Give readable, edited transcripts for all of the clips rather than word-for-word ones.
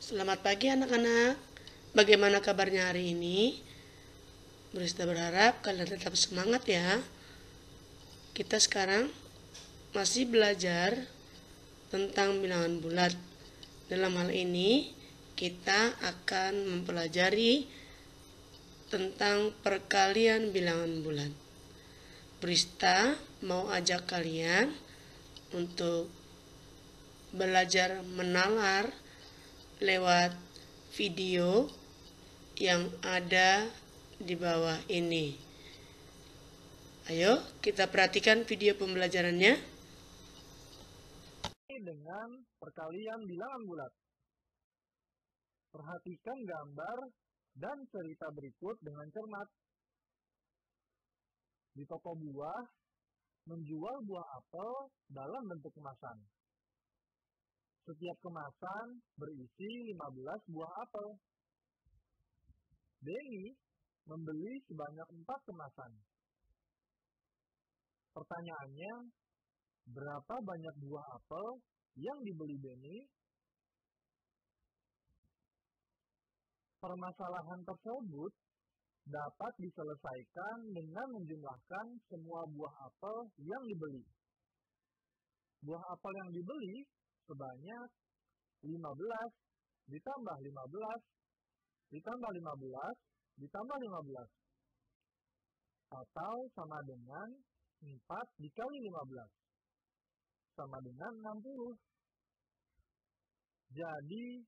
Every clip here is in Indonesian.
Selamat pagi anak-anak. Bagaimana kabarnya hari ini? Brista berharap kalian tetap semangat ya. Kita sekarang masih belajar tentang bilangan bulat. Dalam hal ini, kita akan mempelajari tentang perkalian bilangan bulat. Brista mau ajak kalian untuk belajar menalar lewat video yang ada di bawah ini. Ayo kita perhatikan video pembelajarannya. Dengan perkalian bilangan bulat. Perhatikan gambar dan cerita berikut dengan cermat. Di toko buah, menjual buah apel dalam bentuk kemasan. Setiap kemasan berisi 15 buah apel. Denny membeli sebanyak 4 kemasan. Pertanyaannya, berapa banyak buah apel yang dibeli Denny? Permasalahan tersebut dapat diselesaikan dengan menjumlahkan semua buah apel yang dibeli. Buah apel yang dibeli sebanyak 15 ditambah 15 ditambah 15 ditambah 15 atau sama dengan 4 dikali 15 sama dengan 60. Jadi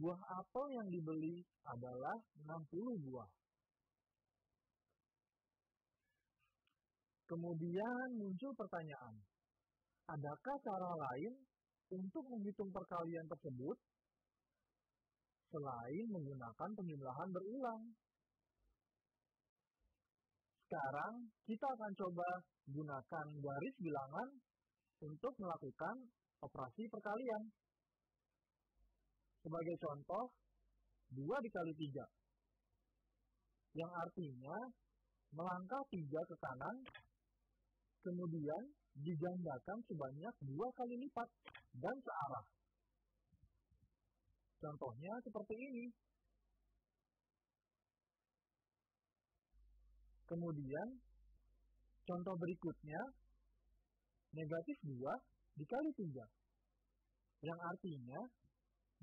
buah apel yang dibeli adalah 60 buah. Kemudian muncul pertanyaan, adakah cara lain untuk menghitung perkalian tersebut selain menggunakan penjumlahan berulang? Sekarang kita akan coba gunakan garis bilangan untuk melakukan operasi perkalian. Sebagai contoh, 2 dikali 3, yang artinya melangkah 3 ke kanan, kemudian digandakan sebanyak 2 kali lipat dan searah. Contohnya seperti ini. Kemudian, contoh berikutnya, negatif 2 dikali 3, yang artinya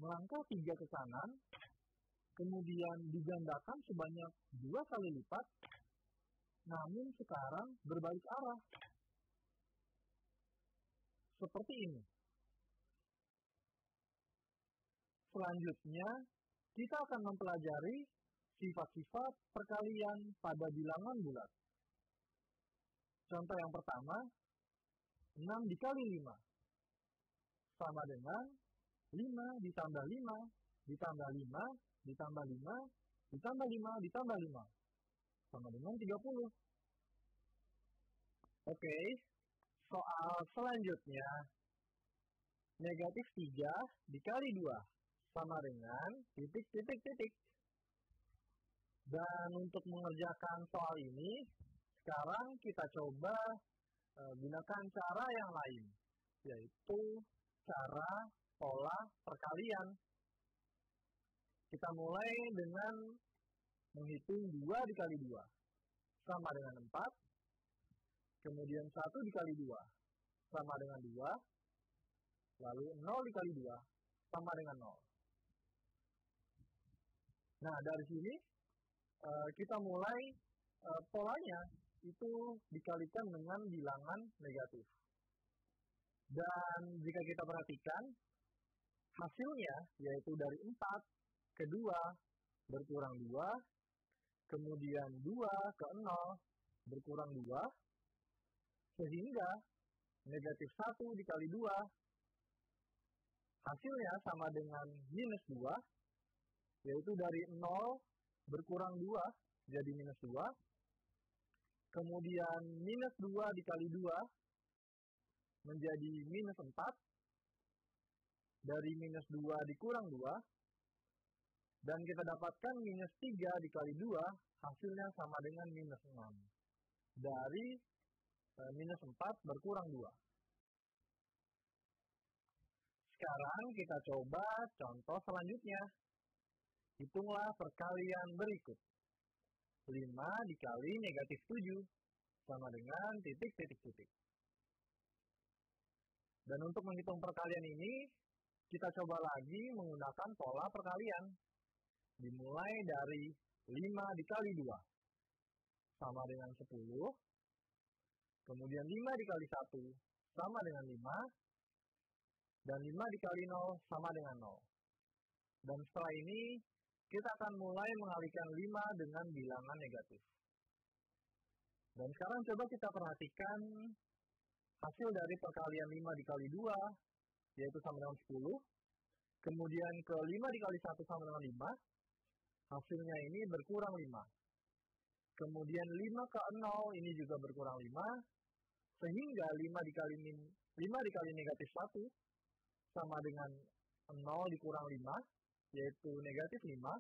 melangkah 3 ke kanan, kemudian digandakan sebanyak 2 kali lipat, namun sekarang berbalik arah. Seperti ini. Selanjutnya, kita akan mempelajari sifat-sifat perkalian pada bilangan bulat. Contoh yang pertama, 6 dikali 5 sama dengan 5 ditambah 5 ditambah 5 ditambah 5 ditambah 5 ditambah 5 sama dengan 30. Oke, soal selanjutnya, negatif 3 dikali 2 sama dengan titik, titik, titik. Dan untuk mengerjakan soal ini, sekarang kita coba gunakan cara yang lain, yaitu cara pola perkalian. Kita mulai dengan menghitung 2 dikali 2 sama dengan 4, kemudian 1 dikali 2 sama dengan 2, lalu 0 dikali 2 sama dengan 0. Nah, dari sini kita mulai polanya itu dikalikan dengan bilangan negatif. Dan jika kita perhatikan, hasilnya yaitu dari 4 ke 2 berkurang 2, kemudian 2 ke 0 berkurang 2, sehingga negatif 1 dikali 2 hasilnya sama dengan minus 2, yaitu dari 0 berkurang 2 jadi minus 2, kemudian minus 2 dikali 2 menjadi minus 4, dari minus 2 dikurang 2, dan kita dapatkan minus 3 dikali 2 hasilnya sama dengan minus 6. Dari minus 4 berkurang 2. sekarang kita coba contoh selanjutnya. Hitunglah perkalian berikut. 5 dikali negatif 7 sama dengan titik, titik, titik. Dan untuk menghitung perkalian ini, kita coba lagi menggunakan pola perkalian. Dimulai dari 5 dikali 2 sama dengan 10. Kemudian 5 dikali 1 sama dengan 5. Dan 5 dikali 0 sama dengan 0. Dan setelah ini, kita akan mulai mengalihkan 5 dengan bilangan negatif. Dan sekarang coba kita perhatikan hasil dari perkalian 5 dikali 2, yaitu sama dengan 10. Kemudian ke 5 dikali 1 sama dengan 5. Hasilnya ini berkurang 5. Kemudian 5 ke 0 ini juga berkurang 5. Sehingga 5 dikali negatif 1 sama dengan 0 dikurang 5, yaitu negatif 5.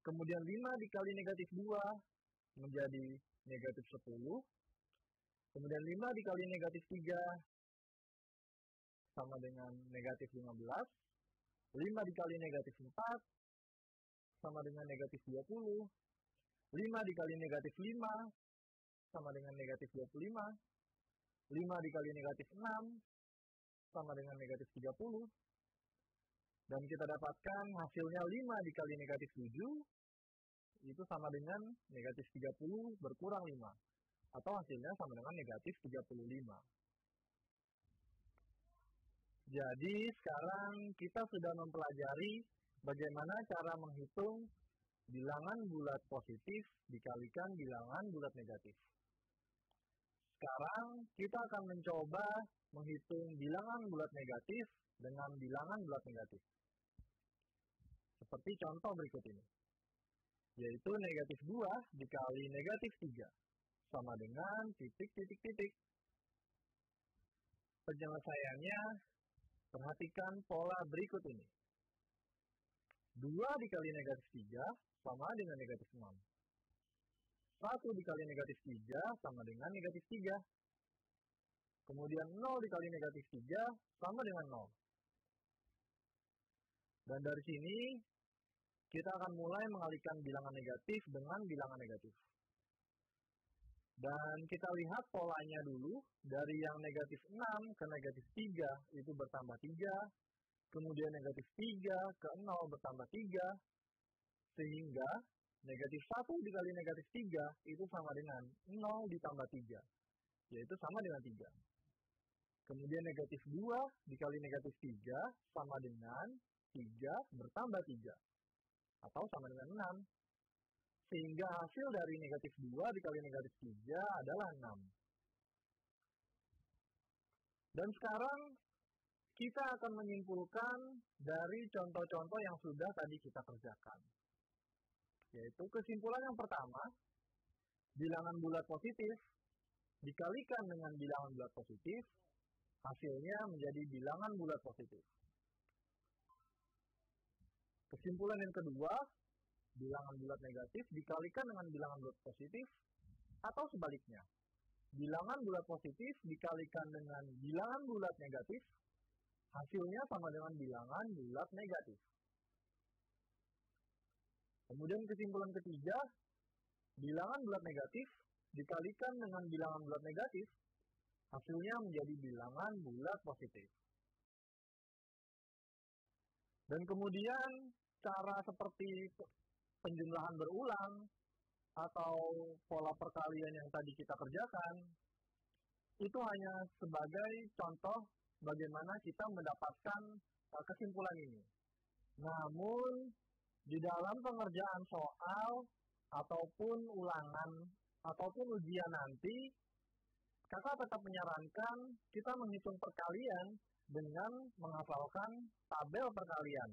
Kemudian 5 dikali negatif 2 menjadi negatif 10. Kemudian 5 dikali negatif 3 sama dengan negatif 15. 5 dikali negatif 4 sama dengan negatif 20. 5 dikali negatif 5 sama dengan negatif 25. 5 dikali negatif 6 sama dengan negatif 30. Dan kita dapatkan hasilnya 5 dikali negatif 7 itu sama dengan negatif 30 berkurang 5. Atau hasilnya sama dengan negatif 35. Jadi sekarang kita sudah mempelajari bagaimana cara menghitung bilangan bulat positif dikalikan bilangan bulat negatif. Sekarang kita akan mencoba menghitung bilangan bulat negatif dengan bilangan bulat negatif. Seperti contoh berikut ini, yaitu negatif 2 dikali negatif 3 sama dengan titik, titik, titik. Penyelesaiannya, perhatikan pola berikut ini. 2 dikali negatif 3 sama dengan negatif 6. 1 dikali negatif 3 sama dengan negatif 3. Kemudian 0 dikali negatif 3 sama dengan 0. Dan dari sini, kita akan mulai mengalihkan bilangan negatif dengan bilangan negatif. Dan kita lihat polanya dulu, dari yang negatif 6 ke negatif 3 itu bertambah 3, kemudian negatif 3 ke 0 bertambah 3, sehingga negatif 1 dikali negatif 3 itu sama dengan 0 ditambah 3, yaitu sama dengan 3. Kemudian negatif 2 dikali negatif 3 sama dengan 3 bertambah 3, atau sama dengan 6. Sehingga hasil dari negatif 2 dikali negatif 3 adalah 6. Dan sekarang kita akan menyimpulkan dari contoh-contoh yang sudah tadi kita kerjakan. Yaitu kesimpulan yang pertama, bilangan bulat positif dikalikan dengan bilangan bulat positif, hasilnya menjadi bilangan bulat positif. Kesimpulan yang kedua, bilangan bulat negatif dikalikan dengan bilangan bulat positif, atau sebaliknya. Bilangan bulat positif dikalikan dengan bilangan bulat negatif, hasilnya sama dengan bilangan bulat negatif. Kemudian kesimpulan ketiga, bilangan bulat negatif dikalikan dengan bilangan bulat negatif, hasilnya menjadi bilangan bulat positif. Dan kemudian cara seperti penjumlahan berulang atau pola perkalian yang tadi kita kerjakan, itu hanya sebagai contoh bagaimana kita mendapatkan kesimpulan ini. Namun, di dalam pengerjaan soal ataupun ulangan ataupun ujian nanti, kakak tetap menyarankan kita menghitung perkalian dengan menghafalkan tabel perkalian,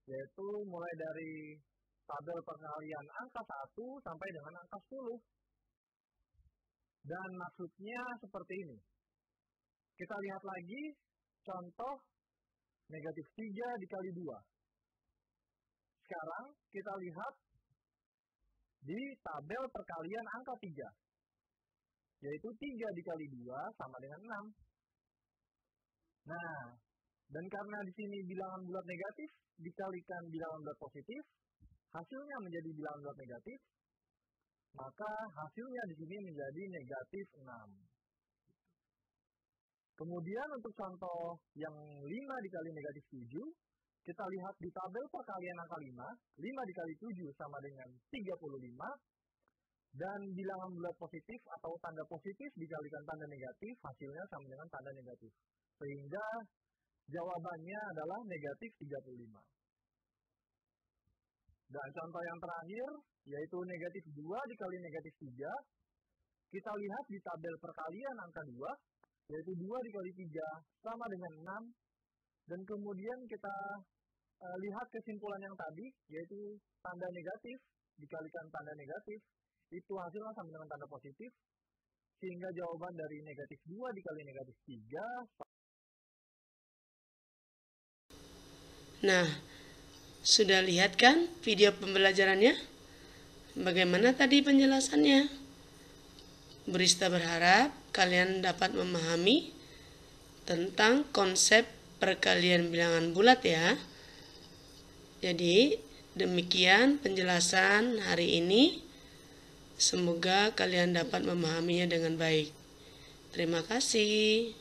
yaitu mulai dari tabel perkalian angka 1 sampai dengan angka 10. Dan maksudnya seperti ini. Kita lihat lagi contoh negatif 3 dikali 2. Sekarang kita lihat di tabel perkalian angka 3. Yaitu 3 dikali 2 sama dengan 6. Nah, Dan karena di sini bilangan bulat negatif dikalikan bilangan bulat positif, hasilnya menjadi bilangan bulat negatif, maka hasilnya di sini menjadi negatif 6. Kemudian untuk contoh yang 5 dikali negatif 7, kita lihat di tabel perkalian angka 5, 5 dikali 7 sama dengan 35, dan bilangan bulat positif atau tanda positif dikalikan tanda negatif, hasilnya sama dengan tanda negatif. Sehingga jawabannya adalah negatif 35. Dan contoh yang terakhir, yaitu negatif 2 dikali negatif 3, kita lihat di tabel perkalian angka 2, yaitu 2 dikali 3 sama dengan 6, dan kemudian kita lihat kesimpulan yang tadi, yaitu tanda negatif dikalikan tanda negatif, itu hasilnya sama dengan tanda positif, sehingga jawaban dari negatif 2 dikali negatif 3. Nah, sudah lihat kan video pembelajarannya? Bagaimana tadi penjelasannya? Burista berharap kalian dapat memahami tentang konsep perkalian bilangan bulat ya. Jadi, demikian penjelasan hari ini. Semoga kalian dapat memahaminya dengan baik. Terima kasih.